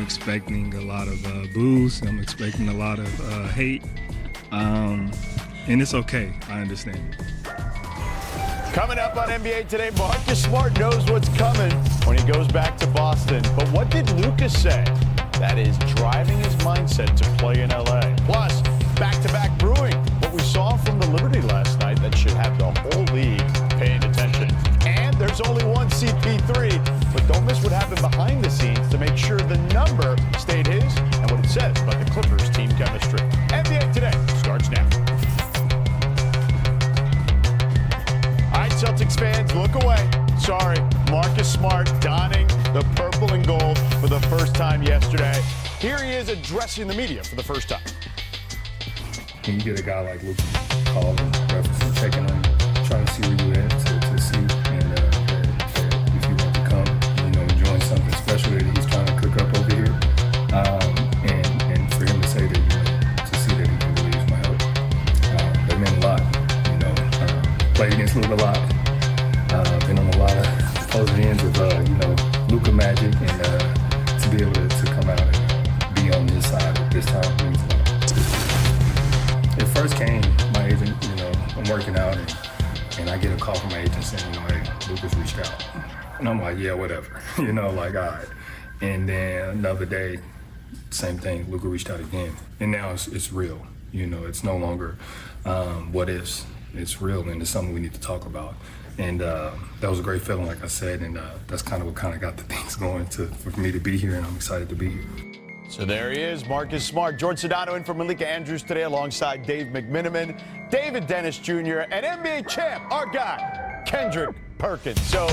expecting a lot of boos. I'm expecting a lot of hate. And it's okay. I understand. Coming up on NBA Today, Marcus Smart knows what's coming when he goes back to Boston. But what did Luka say that is driving his mindset to play in LA? Plus, back-to-back brewing. What we saw from the Liberty last night that should have the whole league paying attention. And there's only one CP3, but don't miss what happened behind the scenes to make sure the number stayed his and what it says about the Clippers' team chemistry. NBA Today starts now. All right, Celtics fans, look away. Sorry, Marcus Smart donning the purple and gold for the first time yesterday. Here he is addressing the media for the first time. When you get a guy like Luka calling, referencing, checking on you, trying to see where you at to see, and if you want to come, enjoying something special that he's trying to cook up over here, and for him to say that, to see that he can really use my help, that meant a lot. Played against Luka a lot, been on a lot of opposing ends of Luka magic, and to be able to come out and be on his side at this time means a lot. It first came, my agent, I'm working out, and I get a call from my agent saying, hey, Luka's reached out. And I'm like, yeah, whatever. All right. And then another day, same thing, Luka reached out again. And now it's real. It's no longer what ifs. It's real, and it's something we need to talk about. And that was a great feeling, like I said, and that's kind of what got the things going for me to be here, and I'm excited to be here. So there he is, Marcus Smart. George Sedano in for Malika Andrews today alongside Dave McMiniman, David Dennis Jr., and NBA champ, our guy, Kendrick Perkins. So,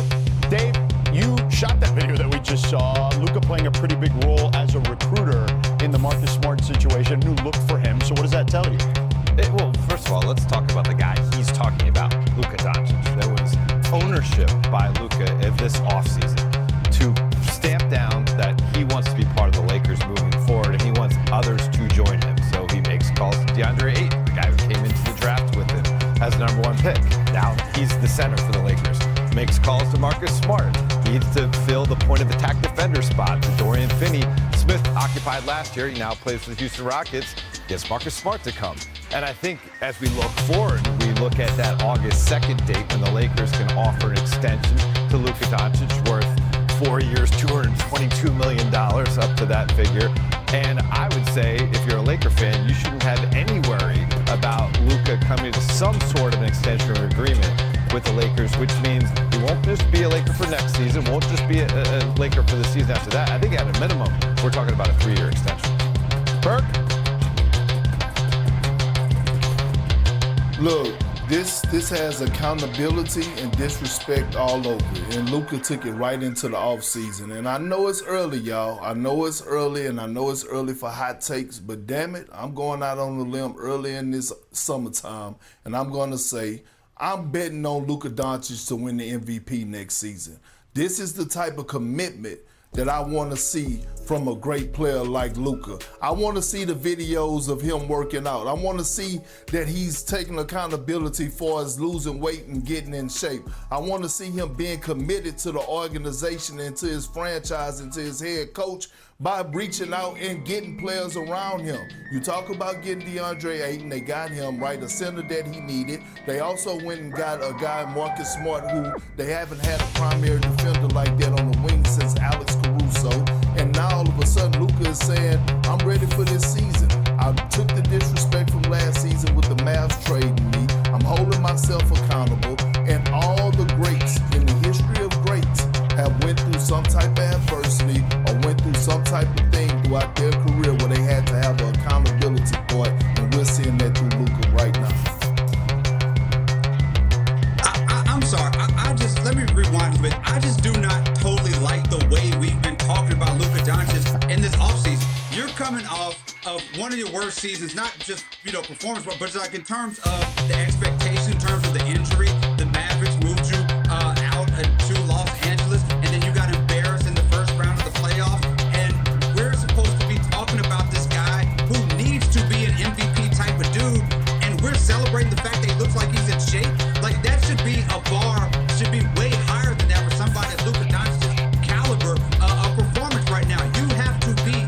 Dave, you shot that video that we just saw. Luka playing a pretty big role as a recruiter in the Marcus Smart situation. New look for him. So what does that tell you? Well, first of all, let's talk about the guy he's talking about, Luka Doncic. There was ownership by Luka of this offseason to stamp down that he wants to be part of the Lakers moving forward, and he wants others to join him. So he makes calls to DeAndre Ayton, the guy who came into the draft with him as the #1 pick. Now he's the center for the Lakers. Makes calls to Marcus Smart. Needs to fill the point of attack defender spot that Dorian Finney-Smith occupied last year. He now plays for the Houston Rockets. Gets Marcus Smart to come. And I think as we look forward, we look at that August 2nd date when the Lakers can offer an extension to Luka Doncic worth 4 years, $222 million up to that figure. And I would say if you're a Laker fan, you shouldn't have any worry about Luka coming to some sort of an extension or agreement with the Lakers, which means he won't just be a Laker for next season, won't just be a Laker for the season after that. I think at a minimum, we're talking about a 3-year extension. Burke? Look, this has accountability and disrespect all over it. And Luka took it right into the offseason. And I know it's early, y'all. I know it's early, and I know it's early for hot takes. But damn it, I'm going out on the limb early in this summertime. And I'm going to say, I'm betting on Luka Doncic to win the MVP next season. This is the type of commitment that I want to see from a great player like Luka. I want to see the videos of him working out. I want to see that he's taking accountability for his losing weight and getting in shape. I want to see him being committed to the organization and to his franchise and to his head coach by reaching out and getting players around him. You talk about getting DeAndre Ayton, they got him, right, a center that he needed. They also went and got a guy, Marcus Smart, who they haven't had a primary defender like that on the wing since Alex Caruso. And now all of a sudden Luka is saying, I'm ready for this season. I took the disrespect from last season with the Mavs trading me. I'm holding myself accountable. And all the greats in the history of greats have went through some type of adversity or went through some type of thing throughout their career where they had to have an accountability point, and we're seeing that through Luka right now. I'm sorry, let me rewind a bit. I just do not totally like the way we've been talking about Luka Doncic in this offseason. You're coming off of one of your worst seasons, not just, performance, but like in terms of the expectation, in terms of the injury, the Mavericks moved you out to Los Angeles, and then you got embarrassed in the first round of the playoffs, and we're supposed to be talking about this guy who needs to be an MVP type of dude, and we're celebrating the fact that he looks like he's in shape. Like, that should be a bar, should be way higher than that for somebody at Luka Doncic's caliber of performance right now. You have to be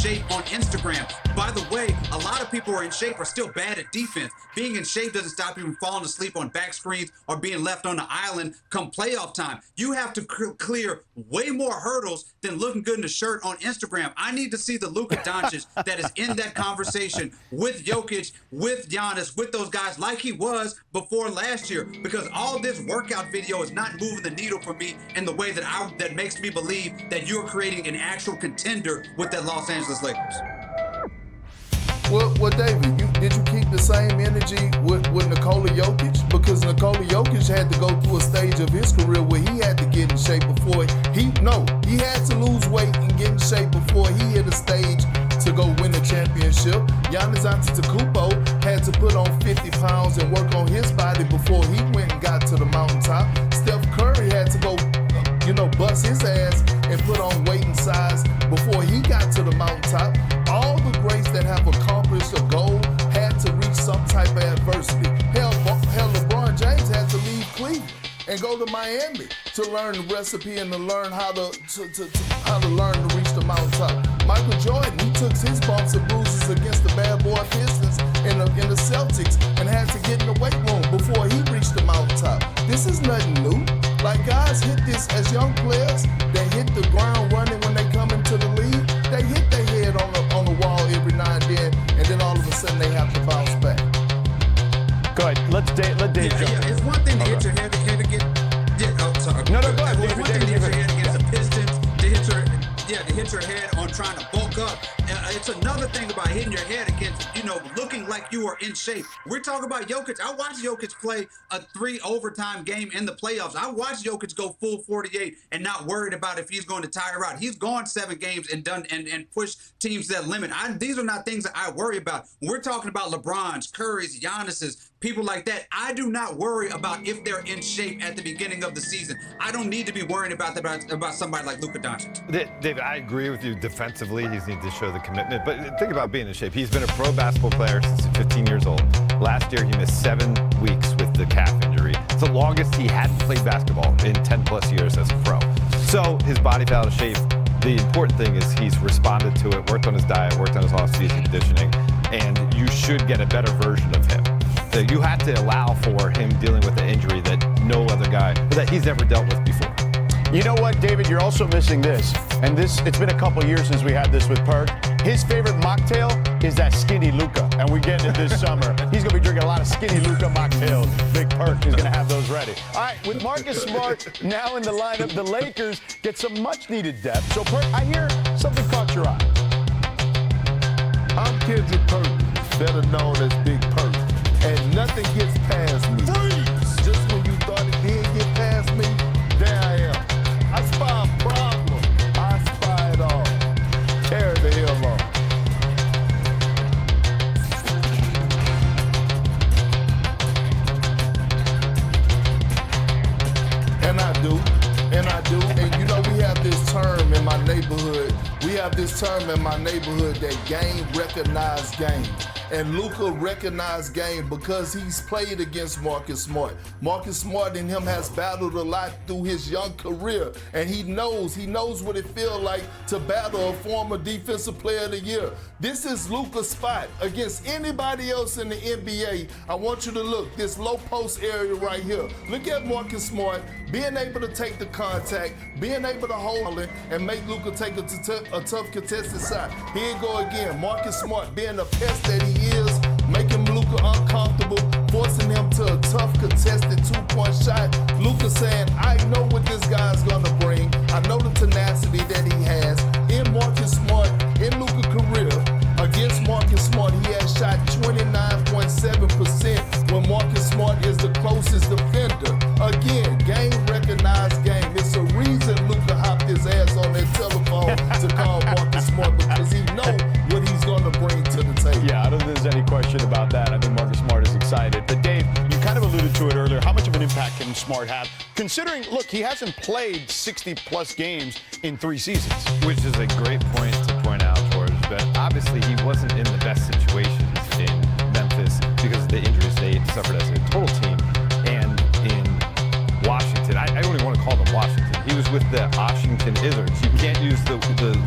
shape on Instagram. By the way, a lot of people who are in shape are still bad at defense. Being in shape doesn't stop you from falling asleep on back screens or being left on the island come playoff time. You have to clear way more hurdles than looking good in a shirt on Instagram. I need to see the Luka Doncic that is in that conversation with Jokic, with Giannis, with those guys like he was before last year, because all this workout video is not moving the needle for me in the way that makes me believe that you're creating an actual contender with that Los Angeles Lakers. Well, David, did you keep the same energy with Nikola Jokic? Because Nikola Jokic had to go through a stage of his career where he had to get in shape before he had to lose weight and get in shape before he hit a stage to go win a championship. Giannis Antetokounmpo had to put on 50 pounds and work on his body before he went and got to the mountaintop. Steph Curry had to go, bust his ass and put on weight and size before he got to the mountaintop. All the greats that have accomplished a goal had to reach some type of adversity. Hell, LeBron James had to leave Cleveland and go to Miami to learn the recipe and to learn how to learn to reach the mountaintop. Michael Jordan, he took his bumps and bruises against the bad boy Pistons in the Celtics and had to get in the weight room before he reached the mountaintop. This is nothing new. Like, guys hit this as young players, they hit the ground running when they come into the league. They hit their head on the wall every now and then all of a sudden they have to bounce back. Go ahead. Let Dave jump. Yeah, it's one thing to hit your head to get. Sorry. No, go ahead. It's one thing to hit your head against the Pistons, to hit your head on trying to bulk up. It's another thing about hitting your head against, looking like you are in shape. We're talking about Jokic. I watched Jokic play a 3 overtime game in the playoffs. I watched Jokic go full 48 and not worried about if he's going to tire out. He's gone 7 games and done and pushed teams to that limit. These are not things that I worry about. When we're talking about LeBron's, Curry's, Giannis's, people like that, I do not worry about if they're in shape at the beginning of the season. I don't need to be worrying about somebody like Luka Doncic. David, I agree with you. Defensively, he's need to show the commitment. But think about being in shape. He's been a pro basketball player since he's 15 years old. Last year, he missed 7 weeks with the calf injury. It's the longest he hadn't played basketball in 10-plus years as a pro. So his body fell out of shape. The important thing is he's responded to it, worked on his diet, worked on his off-season conditioning, and you should get a better version of him. You have to allow for him dealing with the injury that no other guy, that he's never dealt with before. You know what, David? You're also missing this. And it's been a couple years since we had this with Perk. His favorite mocktail is that skinny Luka. And we're getting it this summer. He's going to be drinking a lot of skinny Luka mocktails. Big Perk is going to have those ready. All right, with Marcus Smart now in the lineup, the Lakers get some much-needed depth. So, Perk, I hear something caught your eye. I'm Kendrick Perkins, better known as Big Perk. And nothing gets past me. Freeze! Just when you thought it did get past me, there I am. I spy a problem. I spy it all. Tear the hell off. And I do. And we have this term in my neighborhood. That game recognized game. And Luka recognized game because he's played against Marcus Smart. Marcus Smart and him has battled a lot through his young career. And he knows what it feels like to battle a former defensive player of the year. This is Luka's spot against anybody else in the NBA. I want you to look, this low post area right here. Look at Marcus Smart being able to take the contact, being able to hold it, and make Luka take a tough contested shot. Here you go again. Marcus Smart being the pest that he is, making Luka uncomfortable, forcing him to a tough contested 2-point shot. Luka saying, I know what this guy's gonna bring. I know the tenacity that he has. In Marcus Smart, in Luka's career, against Marcus Smart, he has shot 29.7% when Marcus Smart is the closest defender. Again, game recognized game. It's a reason Luka hopped his ass on that telephone to call Marcus Smart, because he knows what he's going to bring to the table. Yeah, I don't think there's any question about that. I think Marcus Smart is excited. But Dave, you kind of alluded to it earlier. How much of an impact can Smart have? Considering, look, he hasn't played 60-plus games in 3 seasons. Which is a great point to point out, George. But obviously he wasn't in the best situations in Memphis because of the injuries they suffered as a total team. And in Washington, I don't even want to call them Washington. He was with the Washington Wizards. You can't use the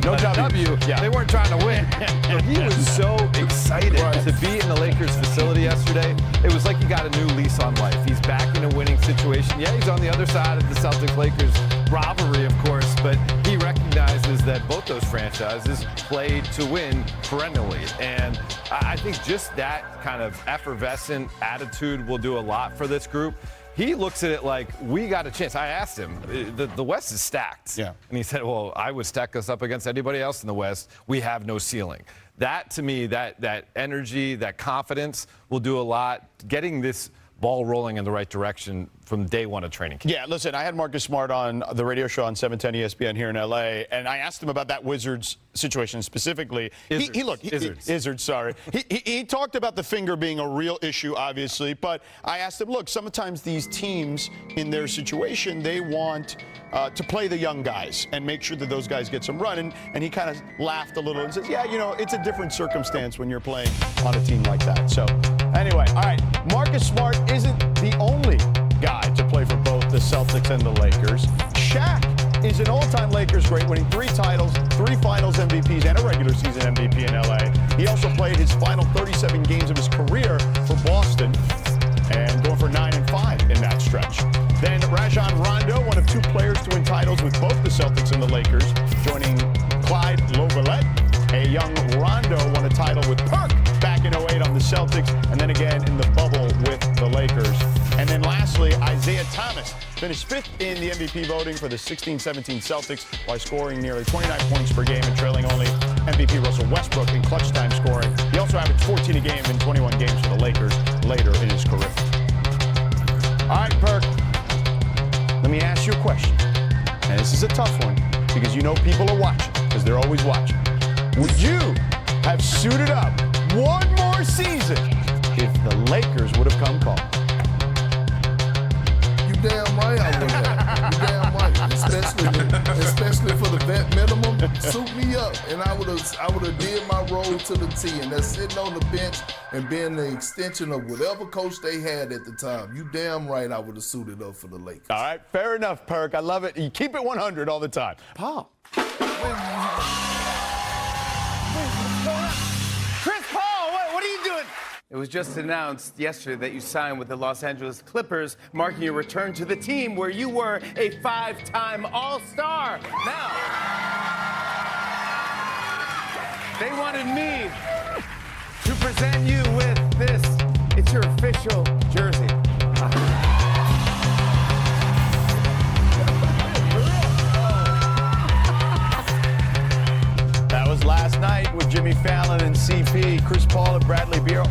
No W. Yeah. They weren't trying to win. But he was so excited to be in the Lakers facility yesterday. It was like he got a new lease on life. He's back in a winning situation. Yeah, he's on the other side of the Celtics-Lakers rivalry, of course, but he recognizes that both those franchises play to win perennially. And I think just that kind of effervescent attitude will do a lot for this group. He looks at it like, we got a chance. I asked him, the West is stacked. Yeah. And he said, well, I would stack us up against anybody else in the West. We have no ceiling. That, to me, that energy, that confidence will do a lot. Getting this ball rolling in the right direction from day one of training camp. Yeah, listen, I had Marcus Smart on the radio show on 710 ESPN here in LA, and I asked him about that Wizards situation specifically. Wizards, sorry. He talked about the finger being a real issue, obviously, but I asked him, look, sometimes these teams in their situation, they want to play the young guys and make sure that those guys get some run. And he kind of laughed a little and says, yeah, you know, it's a different circumstance when you're playing on a team like that. So anyway, all right, Marcus Smart isn't the only guy to play for both the Celtics and the Lakers. Shaq is an all-time Lakers great, winning 3 titles, 3 finals MVPs, and a regular season MVP in LA. He also played his final 37 games of his career for Boston and going for 9-5 in that stretch. Then Rajon Rondo, one of 2 players to win titles with both the Celtics and the Lakers, joining Clyde Lovellette. A young Rondo won a title with Perk back in 08 on the Celtics, and then again in the bubble with the Lakers. And then lastly, Isaiah Thomas finished 5th in the MVP voting for the 16-17 Celtics while scoring nearly 29 points per game and trailing only MVP Russell Westbrook in clutch time scoring. He also averaged 14 a game in 21 games for the Lakers later in his career. All right, Perk, let me ask you a question. And this is a tough one because you know people are watching, because they're always watching. Would you have suited up one more season if the Lakers would have come calling? You damn right I would have. You damn right. Especially for the vet minimum. Suit me up, and I would have did my role to the T. And that's sitting on the bench and being the extension of whatever coach they had at the time. You damn right I would have suited up for the Lakers. All right, fair enough, Perk. I love it. You keep it 100 all the time. Paul. Chris Paul, what are you doing? It was just announced yesterday that you signed with the Los Angeles Clippers, marking your return to the team where you were a 5-time All-Star. Now, they wanted me to present you with this. It's your official jersey. That was last night with Jimmy Fallon and CP. Chris Paul and Bradley Beal